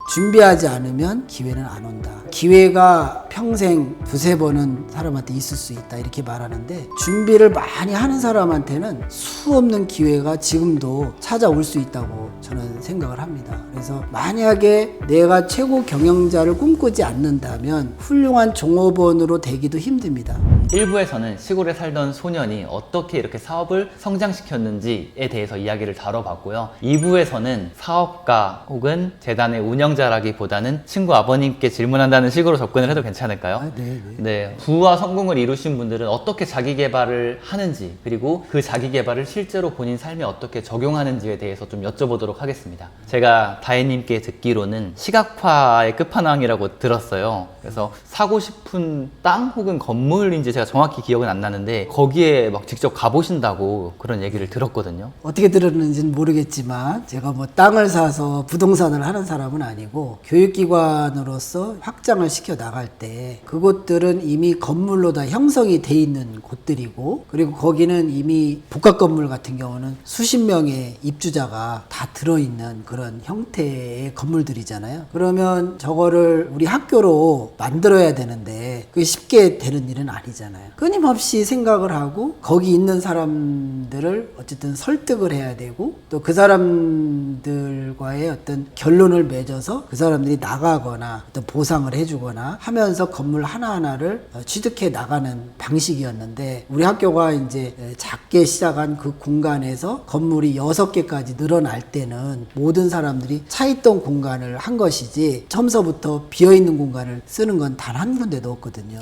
준비하지 않으면 기회는 안 온다. 기회가 평생 두세 번은 사람한테 있을 수 있다 이렇게 말하는데, 준비를 많이 하는 사람한테는 수 없는 기회가 지금도 찾아올 수 있다고 저는 생각을 합니다. 그래서 만약에 내가 최고 경영자를 꿈꾸지 않는다면 훌륭한 종업원으로 되기도 힘듭니다. 1부에서는 시골에 살던 소년이 어떻게 이렇게 사업을 성장시켰는지에 대해서 이야기를 다뤄봤고요. 2부에서는 사업가 혹은 재단의 운영자라기보다는 친구 아버님께 질문한다는 식으로 접근을 해도 괜찮을까요? 네. 부와 성공을 이루신 분들은 어떻게 자기 개발을 하는지, 그리고 그 자기 개발을 실제로 본인 삶에 어떻게 적용하는지에 대해서 좀 여쭤보도록 하겠습니다. 제가 다혜님께 듣기로는 시각화의 끝판왕이라고 들었어요. 그래서 사고 싶은 땅 혹은 건물인지 제가 정확히 기억은 안 나는데 거기에 막 직접 가보신다고 그런 얘기를 들었거든요. 어떻게 들었는지는 모르겠지만 제가 뭐 땅을 사서 부동산을 하는 사람은 아니고, 교육기관으로서 확장을 시켜 나갈 때 그곳들은 이미 건물로 다 형성이 돼 있는 곳들이고, 그리고 거기는 이미 복합 건물 같은 경우는 수십 명의 입주자가 다 들어있는 그런 형태의 건물들이잖아요. 그러면 저거를 우리 학교로 만들어야 되는데 그게 쉽게 되는 일은 아니잖아요. 끊임없이 생각을 하고 거기 있는 사람들을 어쨌든 설득을 해야 되고, 또 그 사람들과의 어떤 결론을 맺어서 그 사람들이 나가거나 어떤 보상을 해주거나 하면서 건물 하나하나를 취득해 나가는 방식이었는데, 우리 학교가 이제 작게 시작한 그 공간에서 건물이 6개까지 늘어날 때는 모든 사람들이 차있던 공간을 한 것이지, 처음서부터 비어있는 공간을 쓰는 건 단 한 군데도 없거든요.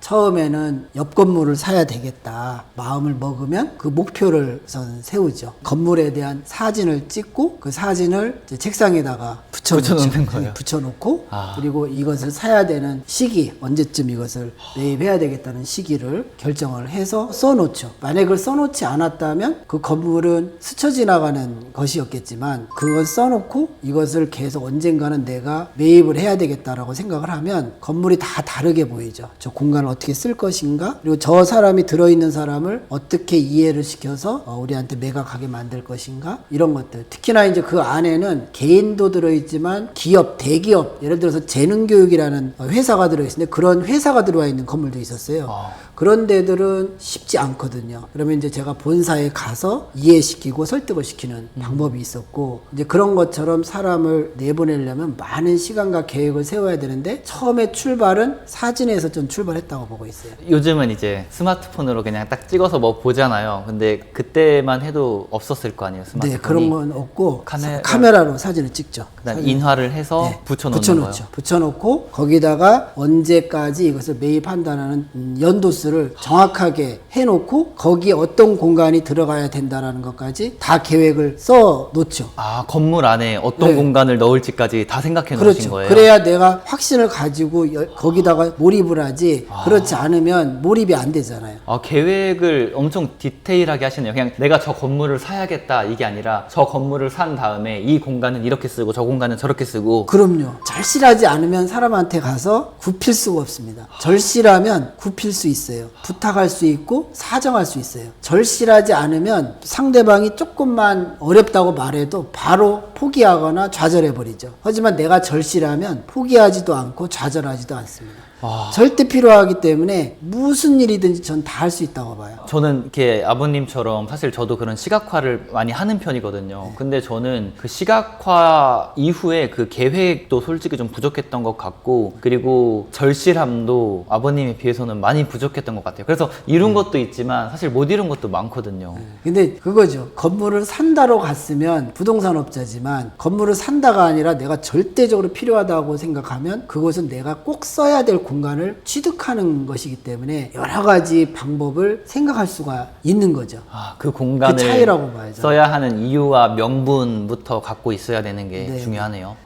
처음에는 옆 건물을 사야 되겠다 마음을 먹으면 그 목표를 우선 세우죠. 건물에 대한 사진을 찍고 그 사진을 이제 책상에다가 붙여놓는 거예요. 붙여놓고 그리고 이것을 사야 되는 시기, 언제쯤 이것을 매입해야 되겠다는 시기를 결정을 해서 써놓죠. 만약에 그걸 써놓지 않았다면 그 건물은 스쳐 지나가는 것이었겠지만, 그걸 써놓고 이것을 계속 언젠가는 내가 매입을 해야 되겠다라고 생각을 하면 건물이 다 다르게 보이죠. 저 공간을 어떻게 쓸 것인가, 그리고 저 사람이 들어있는 사람을 어떻게 이해를 시켜서 우리한테 매각하게 만들 것인가, 이런 것들. 특히나 이제 그 안에는 개인도 들어있지만 기업, 대기업, 예를 들어서 재능교육이라는 회사가 들어있는데 그런 회사가 들어와 있는 건물도 있었어요. 그런 데들은 쉽지 않거든요. 그러면 이제 제가 본사에 가서 이해시키고 설득을 시키는 방법이 있었고, 이제 그런 것처럼 사람을 내보내려면 많은 시간과 계획을 세워야 되는데, 처음에 출발은 사진에서 좀 출발했다고 보고 있어요. 요즘은 이제 스마트폰으로 그냥 딱 찍어서 뭐 보잖아요. 근데 그때만 해도 없었을 거 아니에요, 스마트폰이. 네, 그런 건 없고 카메라로 사진을 찍죠. 그다음 인화를 해서 붙여놓는 거예요. 붙여놓고 거기다가 언제까지 이것을 매입한다는 연도수를 정확하게 해놓고 거기에 어떤 공간이 들어가야 된다라는 것까지 다 계획을 써 놓죠. 건물 안에 어떤 공간을 넣을지까지 다 생각해 놓으신 거예요? 그래야 내가 확신을 가지고 거기다가 몰입을 하지, 그렇지 않으면 몰입이 안 되잖아요. 계획을 엄청 디테일하게 하시네요. 그냥 내가 저 건물을 사야겠다 이게 아니라 저 건물을 산 다음에 이 공간은 이렇게 쓰고 저 공간은 저렇게 쓰고. 그럼요. 절실하지 않으면 사람한테 가서 굽힐 수가 없습니다. 절실하면 굽힐 수 있어요. 부탁할 수 있고 사정할 수 있어요. 절실하지 않으면 상대방이 조금만 어렵다고 말해도 바로 포기하거나 좌절해버리죠. 하지만 내가 절실하면 포기하지도 않고 좌절하지도 않습니다. 절대 필요하기 때문에 무슨 일이든지 전 다 할 수 있다고 봐요. 저는 이렇게 아버님처럼 사실 저도 그런 시각화를 많이 하는 편이거든요. 근데 저는 그 시각화 이후에 그 계획도 솔직히 좀 부족했던 것 같고, 그리고 절실함도 아버님에 비해서는 많이 부족했던 것 같아요. 그래서 이룬 것도 있지만 사실 못 이룬 것도 많거든요. 근데 그거죠. 건물을 산다로 갔으면 부동산업자지만, 건물을 산다가 아니라 내가 절대적으로 필요하다고 생각하면 그것은 내가 꼭 써야 될 공간을 취득하는 것이기 때문에 여러 가지 방법을 생각할 수가 있는 거죠. 그 공간을 그 차이라고 봐야죠. 써야 하는 이유와 명분부터 갖고 있어야 되는 게 중요하네요.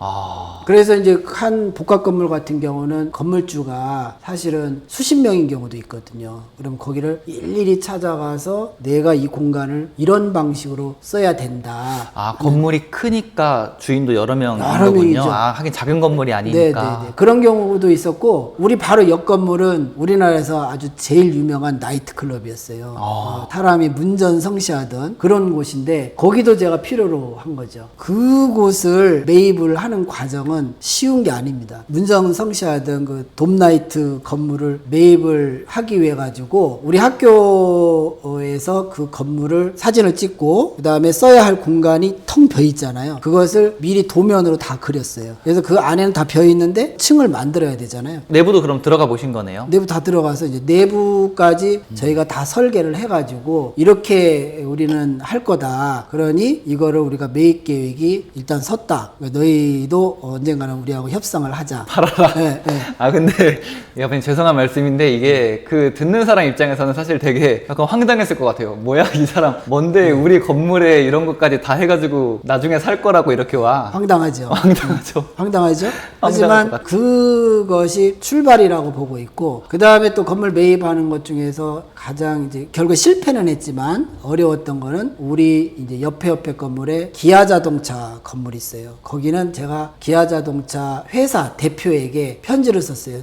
그래서 이제 한 복합 건물 같은 경우는 건물주가 사실은 수십 명인 경우도 있거든요. 그럼 거기를 일일이 찾아가서 내가 이 공간을 이런 방식으로 써야 된다. 건물이 크니까 주인도 여러 명인 거군요. 하긴 작은 건물이 아니니까. 그런 경우도 있었고, 우리 우리 바로 옆 건물은 우리나라에서 아주 제일 유명한 나이트클럽이었어요. 사람이 문전성시하던 그런 곳인데 거기도 제가 필요로 한 거죠. 그곳을 매입을 하는 과정은 쉬운 게 아닙니다. 문전성시하던 그 돔나이트 건물을 매입을 하기 위해 가지고 우리 학교에서 그 건물을 사진을 찍고 그 다음에 써야 할 공간이 텅 벼 있잖아요. 그것을 미리 도면으로 다 그렸어요. 그래서 그 안에는 다 벼 있는데 층을 만들어야 되잖아요. 내부도 그럼 들어가 보신 거네요? 내부 다 들어가서 이제 내부까지 저희가 다 설계를 해가지고 이렇게 우리는 할 거다. 그러니 이거를 우리가 매입 계획이 일단 섰다. 너희도 언젠가는 우리하고 협상을 하자. 팔아라. 네, 네. 아 근데 아버님 죄송한 말씀인데 이게 그 듣는 사람 입장에서는 사실 되게 약간 황당했을 것 같아요. 뭐야 이 사람 뭔데 우리 건물에 이런 것까지 다 해가지고 나중에 살 거라고 이렇게 와. 황당하죠. 황당하죠. 황당하죠. 황당할 하지만 것 그것이 출발이라고 보고 있고 그 다음에 또 건물 매입하는 것 중에서 가장 이제 결국 실패는 했지만 어려웠던 거는 우리 이제 옆에 건물에 기아자동차 건물이 있어요. 거기는 제가 기아자동차 회사 대표에게 편지를 썼어요.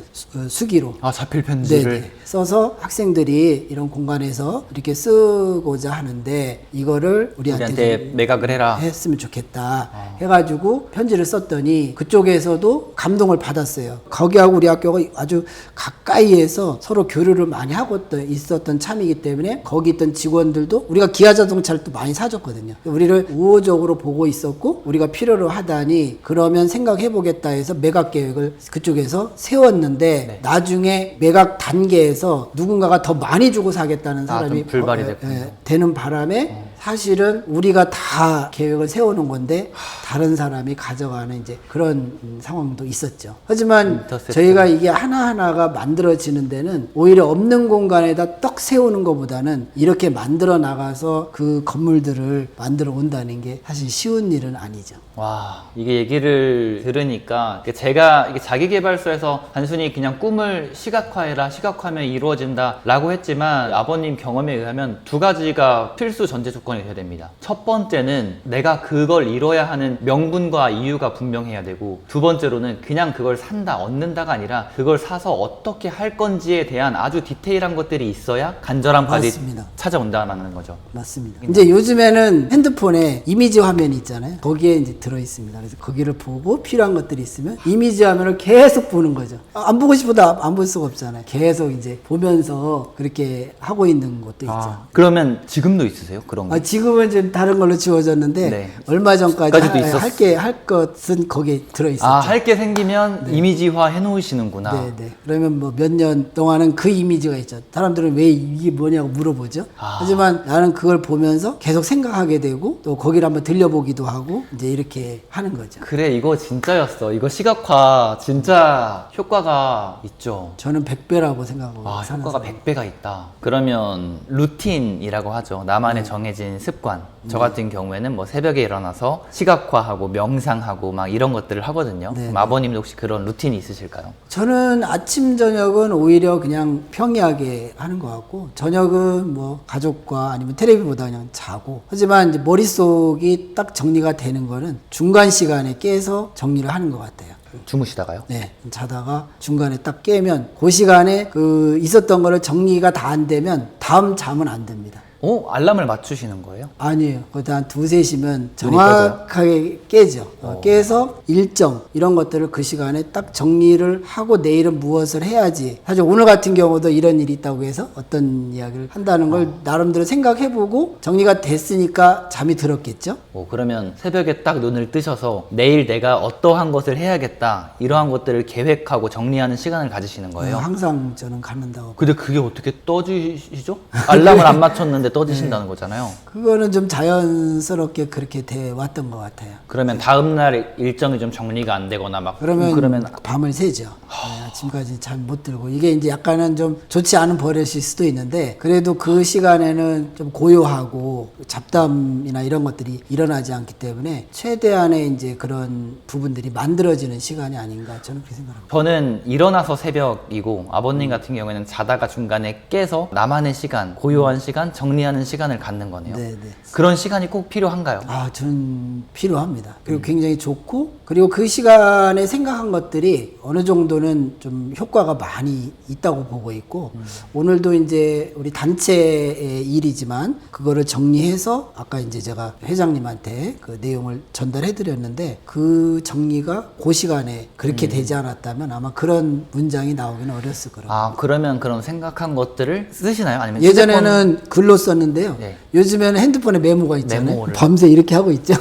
수기로. 아 자필 편지를. 네네. 써서 학생들이 이런 공간에서 이렇게 쓰고자 하는데 이거를 우리한테 매각을 해라. 했으면 좋겠다 해가지고 편지를 썼더니 그쪽에서도 감동을 받았어요. 거기하고 우리 학교가 아주 가까이에서 서로 교류를 많이 하고 있었던 참이기 때문에 거기 있던 직원들도 우리가 기아자동차를 또 많이 사줬거든요. 우리를 우호적으로 보고 있었고 우리가 필요로 하다니 그러면 생각해보겠다 해서 매각 계획을 그쪽에서 세웠는데 네. 나중에 매각 단계에서 누군가가 더 많이 주고 사겠다는 사람이 좀 불발이 됐군요. 되는 바람에 사실은 우리가 다 계획을 세우는 건데 다른 사람이 가져가는 이제 그런 상황도 있었죠. 하지만 인터셉트. 저희가 이게 하나하나가 만들어지는 데는 오히려 없는 공간에다 떡 세우는 것보다는 이렇게 만들어 나가서 그 건물들을 만들어 온다는 게 사실 쉬운 일은 아니죠. 와 이게 얘기를 들으니까 제가 이게 자기계발서에서 단순히 그냥 꿈을 시각화해라 시각화하면 이루어진다 라고 했지만 아버님 경험에 의하면 두 가지가 필수 전제 조건이 돼야 됩니다. 첫 번째는 내가 그걸 이뤄야 하는 명분과 이유가 분명해야 되고 두 번째로는 그냥 그걸 산다 얻는다가 아니라 그걸 사서 어떻게 할 건지에 대한 아주 디테일한 것들이 있어야 간절함까지 맞습니다. 찾아온다는 거죠. 맞습니다. 이제 요즘에는 핸드폰에 이미지 화면이 있잖아요. 거기에 이제 들어 있습니다. 그래서 거기를 보고 필요한 것들이 있으면 이미지 화면을 계속 보는 거죠. 안 보고 싶어도 안 볼 수가 없잖아요. 계속 이제 보면서 그렇게 하고 있는 것도 있죠. 그러면 지금도 있으세요? 그런 거? 지금은 좀 다른 걸로 지워졌는데 네. 얼마 전까지 까지도 할 것은 거기에 들어 있었죠. 할 게 생기면 이미지화 해놓으시는구나. 네. 그러면 뭐 몇 년 동안은 그 이미지가 있죠. 사람들은 왜 이게 뭐냐고 물어보죠. 하지만 나는 그걸 보면서 계속 생각하게 되고 또 거기를 한번 들려보기도 하고 이제 이렇게 하는 거죠. 그래 이거 진짜였어. 이거 시각화 진짜 효과가 있죠. 저는 100배라고 생각하고 사는 효과가 사람. 100배가 있다. 그러면 루틴이라고 하죠. 나만의 정해진 습관. 저 같은 경우에는 뭐 새벽에 일어나서 시각화하고 명상하고 막 이런 것들을 하거든요. 네. 그럼 아버님도 혹시 그런 루틴이 있으실까요? 저는 아침 저녁은 오히려 그냥 평이하게 하는 것 같고 저녁은 뭐 가족과 아니면 텔레비보다 그냥 자고 하지만 이제 머릿속이 딱 정리가 되는 거는 중간 시간에 깨서 정리를 하는 것 같아요. 주무시다가요? 네, 자다가 중간에 딱 깨면 그 시간에 그 있었던 거를 정리가 다 안 되면 다음 잠은 안 됩니다. 알람을 맞추시는 거예요? 아니에요. 그것도 한 2, 3시면 정확하게 깨죠. 깨서 일정 이런 것들을 그 시간에 딱 정리를 하고 내일은 무엇을 해야지. 사실 오늘 같은 경우도 이런 일이 있다고 해서 어떤 이야기를 한다는 걸 나름대로 생각해보고 정리가 됐으니까 잠이 들었겠죠. 그러면 새벽에 딱 눈을 뜨셔서 내일 내가 어떠한 것을 해야겠다 이러한 것들을 계획하고 정리하는 시간을 가지시는 거예요? 항상 저는 갖는다고. 근데 그게 어떻게 떠지시죠? 알람을 안 맞췄는데 떠지신다는 거잖아요. 그거는 좀 자연스럽게 그렇게 돼 왔던 것 같아요. 그러면 다음날 일정이 좀 정리가 안 되거나 막 그러면 밤을 새죠. 네, 아침까지 잠 못 들고 이게 이제 약간은 좀 좋지 않은 버릇일 수도 있는데 그래도 그 시간에는 좀 고요하고 잡담이나 이런 것들이 일어나지 않기 때문에 최대한의 이제 그런 부분들이 만들어지는 시간이 아닌가 저는 그렇게 생각합니다. 저는 일어나서 새벽이고 아버님 같은 경우에는 자다가 중간에 깨서 나만의 시간, 고요한 시간, 정리 정리하는 시간을 갖는 거네요. 네, 네. 그런 시간이 꼭 필요한가요? 저는 필요합니다. 그리고 굉장히 좋고, 그리고 그 시간에 생각한 것들이 어느 정도는 좀 효과가 많이 있다고 보고 있고, 오늘도 이제 우리 단체의 일이지만, 그거를 정리해서, 아까 이제 제가 회장님한테 그 내용을 전달해 드렸는데, 그 정리가 그 시간에 그렇게 되지 않았다면 아마 그런 문장이 나오기는 어렸을 거라고. 그러면 그럼 생각한 것들을 쓰시나요? 아니면 예전에는 글로 썼는데요. 네. 요즘에는 핸드폰에 메모가 있잖아요. 메모를. 밤새 이렇게 하고 있죠.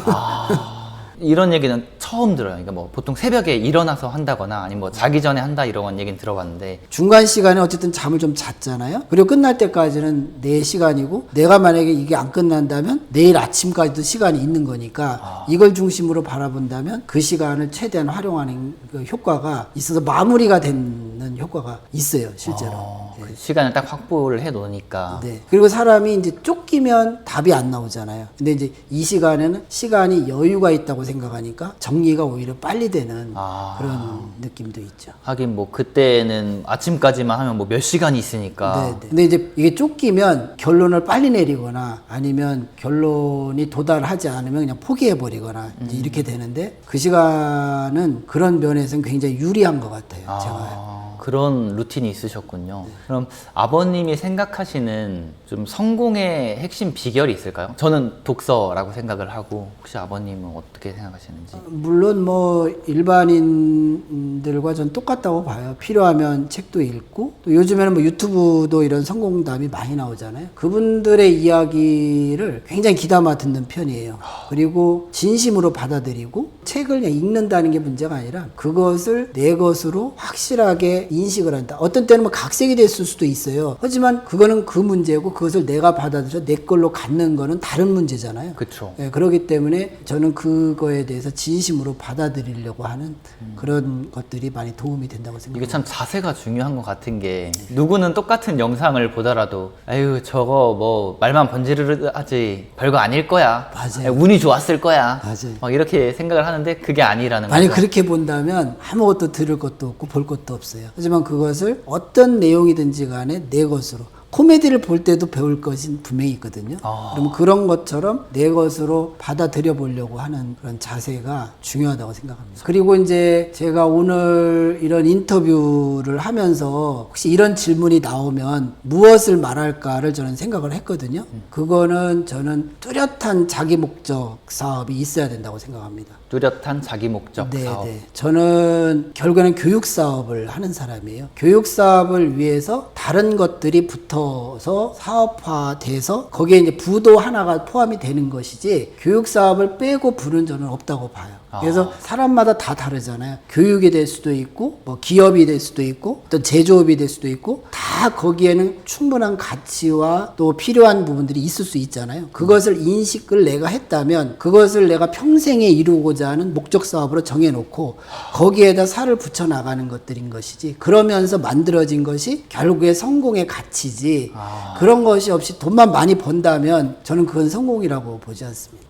이런 얘기는 처음 들어요. 그러니까 뭐 보통 새벽에 일어나서 한다거나 아니면 뭐 자기 전에 한다 이런 얘기는 들어봤는데 중간 시간에 어쨌든 잠을 좀 잤잖아요. 그리고 끝날 때까지는 내 시간이고, 내가 만약에 이게 안 끝난다면 내일 아침까지도 시간이 있는 거니까 이걸 중심으로 바라본다면 그 시간을 최대한 활용하는 그 효과가 있어서 마무리가 되는 효과가 있어요, 실제로. 그 시간을 딱 확보를 해 놓으니까 네. 그리고 사람이 이제 쫓기면 답이 안 나오잖아요. 근데 이제 이 시간에는 시간이 여유가 있다고 생각하니까 정리가 오히려 빨리 되는 그런 느낌도 있죠. 하긴 뭐 그때는 아침까지만 하면 뭐 몇 시간이 있으니까 네, 네. 근데 이제 이게 쫓기면 결론을 빨리 내리거나 아니면 결론이 도달하지 않으면 그냥 포기해 버리거나 이제 이렇게 되는데, 그 시간은 그런 면에서는 굉장히 유리한 것 같아요. 제가. 그런 루틴이 있으셨군요. 그럼 아버님이 생각하시는 좀 성공의 핵심 비결이 있을까요? 저는 독서라고 생각을 하고, 혹시 아버님은 어떻게 생각하시는지? 물론 뭐 일반인들과 전 똑같다고 봐요. 필요하면 책도 읽고, 또 요즘에는 뭐 유튜브도 이런 성공담이 많이 나오잖아요. 그분들의 이야기를 굉장히 귀담아 듣는 편이에요. 그리고 진심으로 받아들이고, 책을 그냥 읽는다는 게 문제가 아니라 그것을 내 것으로 확실하게 인식을 한다. 어떤 때는 뭐 각색이 됐을 수도 있어요. 하지만 그거는 그 문제고, 그것을 내가 받아들여 내 걸로 갖는 거는 다른 문제잖아요. 그렇죠. 예, 그렇기 때문에 저는 그거에 대해서 진심으로 받아들이려고 하는 그런 것들이 많이 도움이 된다고 생각합니다. 이게 참 자세가 중요한 것 같은 게, 누구는 똑같은 영상을 보더라도 아유 저거 뭐 말만 번지르르 하지 별거 아닐 거야. 맞아요. 운이 좋았을 거야. 맞아요. 막 이렇게 생각을 하는데 그게 아니라는 만약 거죠. 그렇게 본다면 아무것도 들을 것도 없고 볼 것도 없어요. 하지만 그것을 어떤 내용이든지 간에 내 것으로, 코미디를 볼 때도 배울 것이 분명히 있거든요. 그러면 그런 것처럼 내 것으로 받아들여 보려고 하는 그런 자세가 중요하다고 생각합니다. 그리고 이제 제가 오늘 이런 인터뷰를 하면서 혹시 이런 질문이 나오면 무엇을 말할까를 저는 생각을 했거든요. 그거는 저는 뚜렷한 자기 목적 사업이 있어야 된다고 생각합니다. 뚜렷한 자기 목적 사업. 네. 저는 결국에는 교육 사업을 하는 사람이에요. 교육 사업을 위해서 다른 것들이 붙어서 사업화돼서 거기에 이제 부도 하나가 포함이 되는 것이지, 교육 사업을 빼고 부는 저는 없다고 봐요. 그래서 사람마다 다 다르잖아요. 교육이 될 수도 있고, 뭐 기업이 될 수도 있고, 또 제조업이 될 수도 있고, 다 거기에는 충분한 가치와 또 필요한 부분들이 있을 수 있잖아요. 그것을 인식을 내가 했다면 그것을 내가 평생에 이루고자 하는 목적 사업으로 정해놓고 거기에다 살을 붙여 나가는 것들인 것이지, 그러면서 만들어진 것이 결국에 성공의 가치지, 그런 것이 없이 돈만 많이 번다면 저는 그건 성공이라고 보지 않습니다.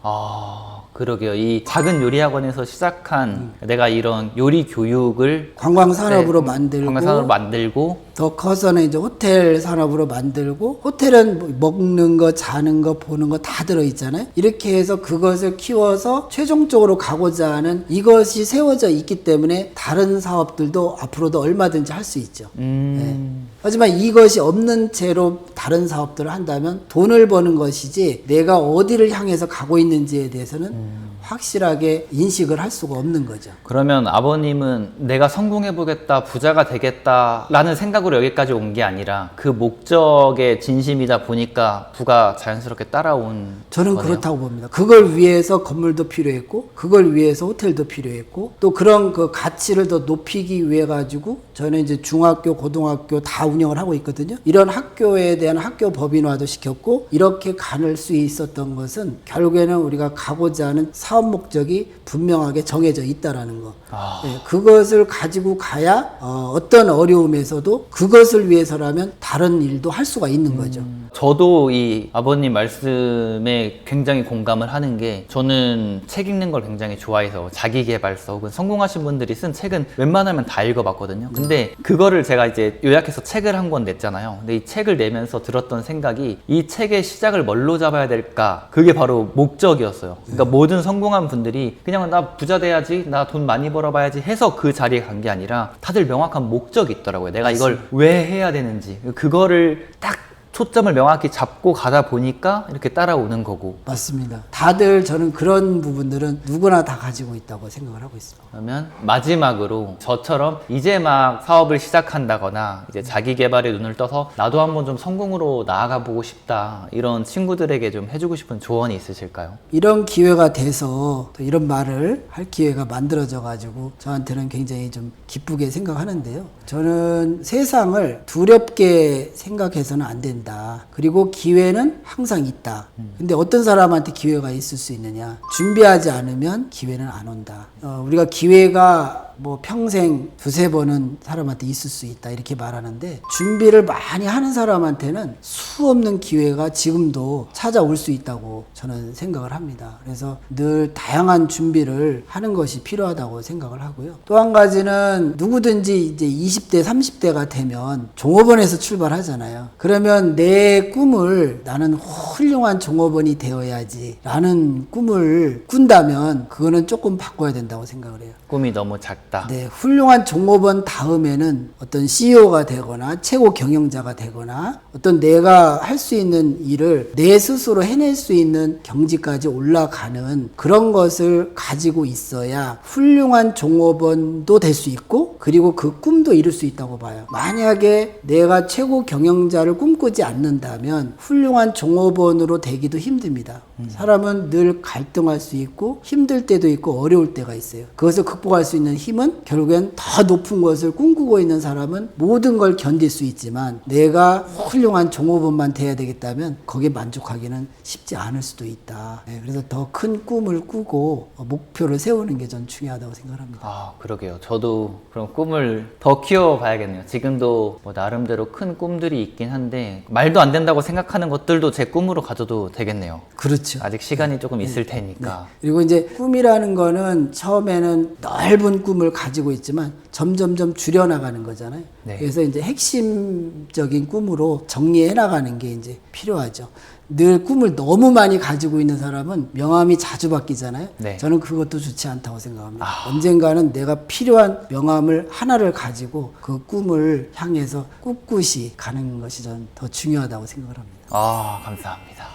그러게요. 이 작은 요리학원에서 시작한 내가 이런 요리 교육을 관광산업으로 관광산업으로 만들고 더 커서는 이제 호텔 산업으로 만들고, 호텔은 뭐 먹는 거, 자는 거, 보는 거 다 들어있잖아요. 이렇게 해서 그것을 키워서 최종적으로 가고자 하는 이것이 세워져 있기 때문에 다른 사업들도 앞으로도 얼마든지 할 수 있죠. 네. 하지만 이것이 없는 채로 다른 사업들을 한다면 돈을 버는 것이지 내가 어디를 향해서 가고 있는지에 대해서는 확실하게 인식을 할 수가 없는 거죠. 그러면 아버님은 내가 성공해보겠다, 부자가 되겠다라는 생각으로 여기까지 온 게 아니라 그 목적에 진심이다 보니까 부가 자연스럽게 따라온 저는 거네요? 그렇다고 봅니다. 그걸 위해서 건물도 필요했고, 그걸 위해서 호텔도 필요했고, 또 그런 그 가치를 더 높이기 위해 가지고 저는 이제 중학교, 고등학교 다 운영을 하고 있거든요. 이런 학교에 대한 학교 법인화도 시켰고, 이렇게 가를 수 있었던 것은 결국에는 우리가 가고자 하는 사업 사업 목적이 분명하게 정해져 있다라는 거. 아. 예, 그것을 가지고 가야 어떤 어려움에서도 그것을 위해서라면 다른 일도 할 수가 있는 거죠. 저도 이 아버님 말씀에 굉장히 공감을 하는 게, 저는 책 읽는 걸 굉장히 좋아해서 자기계발서 혹은 성공하신 분들이 쓴 책은 웬만하면 다 읽어봤거든요. 근데 그거를 제가 이제 요약해서 책을 한 권 냈잖아요. 근데 이 책을 내면서 들었던 생각이, 이 책의 시작을 뭘로 잡아야 될까? 그게 바로 목적이었어요. 그러니까 모든 성공한 분들이 그냥 나 부자 돼야지, 나 돈 많이 벌어봐야지 해서 그 자리에 간 게 아니라 다들 명확한 목적이 있더라고요. 내가 이걸 왜 해야 되는지, 그거를 딱 초점을 명확히 잡고 가다 보니까 이렇게 따라오는 거고. 맞습니다. 다들 저는 그런 부분들은 누구나 다 가지고 있다고 생각을 하고 있습니다. 그러면 마지막으로 저처럼 이제 막 사업을 시작한다거나 이제 자기 개발에 눈을 떠서 나도 한번 좀 성공으로 나아가 보고 싶다, 이런 친구들에게 좀 해주고 싶은 조언이 있으실까요? 이런 기회가 돼서 또 이런 말을 할 기회가 만들어져 가지고 저한테는 굉장히 좀 기쁘게 생각하는데요. 저는 세상을 두렵게 생각해서는 안 된다. 그리고 기회는 항상 있다. 근데 어떤 사람한테 기회가 있을 수 있느냐? 준비하지 않으면 기회는 안 온다. 우리가 기회가 뭐 평생 두세 번은 사람한테 있을 수 있다 이렇게 말하는데, 준비를 많이 하는 사람한테는 수 없는 기회가 지금도 찾아올 수 있다고 저는 생각을 합니다. 그래서 늘 다양한 준비를 하는 것이 필요하다고 생각을 하고요. 또 한 가지는 누구든지 이제 20대 30대가 되면 종업원에서 출발하잖아요. 그러면 내 꿈을 나는 훌륭한 종업원이 되어야지 라는 꿈을 꾼다면 그거는 조금 바꿔야 된다고 생각을 해요. 꿈이 너무 작다. 네, 훌륭한 종업원 다음에는 어떤 CEO가 되거나 최고 경영자가 되거나 어떤 내가 할 수 있는 일을 내 스스로 해낼 수 있는 경지까지 올라가는 그런 것을 가지고 있어야 훌륭한 종업원도 될 수 있고, 그리고 그 꿈도 이룰 수 있다고 봐요. 만약에 내가 최고 경영자를 꿈꾸지 않는다면 훌륭한 종업원으로 되기도 힘듭니다. 사람은 늘 갈등할 수 있고 힘들 때도 있고 어려울 때가 있어요. 그것을 극복할 수 있는 힘은 결국엔 더 높은 것을 꿈꾸고 있는 사람은 모든 걸 견딜 수 있지만, 내가 훌륭한 종업원만 돼야 되겠다면 거기에 만족하기는 쉽지 않을 수도 있다. 네, 그래서 더 큰 꿈을 꾸고 목표를 세우는 게 전 중요하다고 생각합니다. 아, 그러게요. 저도 그럼 꿈을 더 키워봐야겠네요. 지금도 뭐 나름대로 큰 꿈들이 있긴 한데 말도 안 된다고 생각하는 것들도 제 꿈으로 가져도 되겠네요. 그렇죠. 아직 시간이 조금 있을 테니까. 그리고 이제 꿈이라는 거는 처음에는 넓은 꿈을 가지고 있지만 점점점 줄여나가는 거잖아요. 네. 그래서 이제 핵심적인 꿈으로 정리해 나가는 게 이제 필요하죠. 늘 꿈을 너무 많이 가지고 있는 사람은 명함이 자주 바뀌잖아요. 네. 저는 그것도 좋지 않다고 생각합니다. 언젠가는 내가 필요한 명함을 하나를 가지고 그 꿈을 향해서 꿋꿋이 가는 것이 전 더 중요하다고 생각을 합니다. 아, 감사합니다.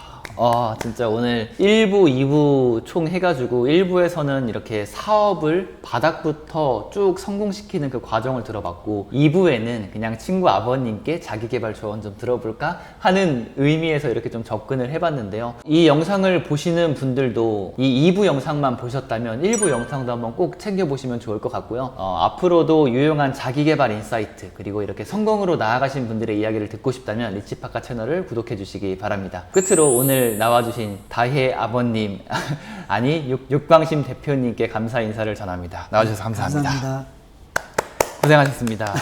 진짜 오늘 1부, 2부 총 해가지고 1부에서는 이렇게 사업을 바닥부터 쭉 성공시키는 그 과정을 들어봤고, 2부에는 그냥 친구 아버님께 자기계발 조언 좀 들어볼까 하는 의미에서 이렇게 좀 접근을 해봤는데요. 이 영상을 보시는 분들도 이 2부 영상만 보셨다면 1부 영상도 한번 꼭 챙겨보시면 좋을 것 같고요. 앞으로도 유용한 자기계발 인사이트, 그리고 이렇게 성공으로 나아가신 분들의 이야기를 듣고 싶다면 리치파카 채널을 구독해 주시기 바랍니다. 끝으로 오늘 나와주신 다혜 아버님 아니 육광심 대표님께 감사 인사를 전합니다. 나와주셔서 감사합니다. 감사합니다. 고생하셨습니다.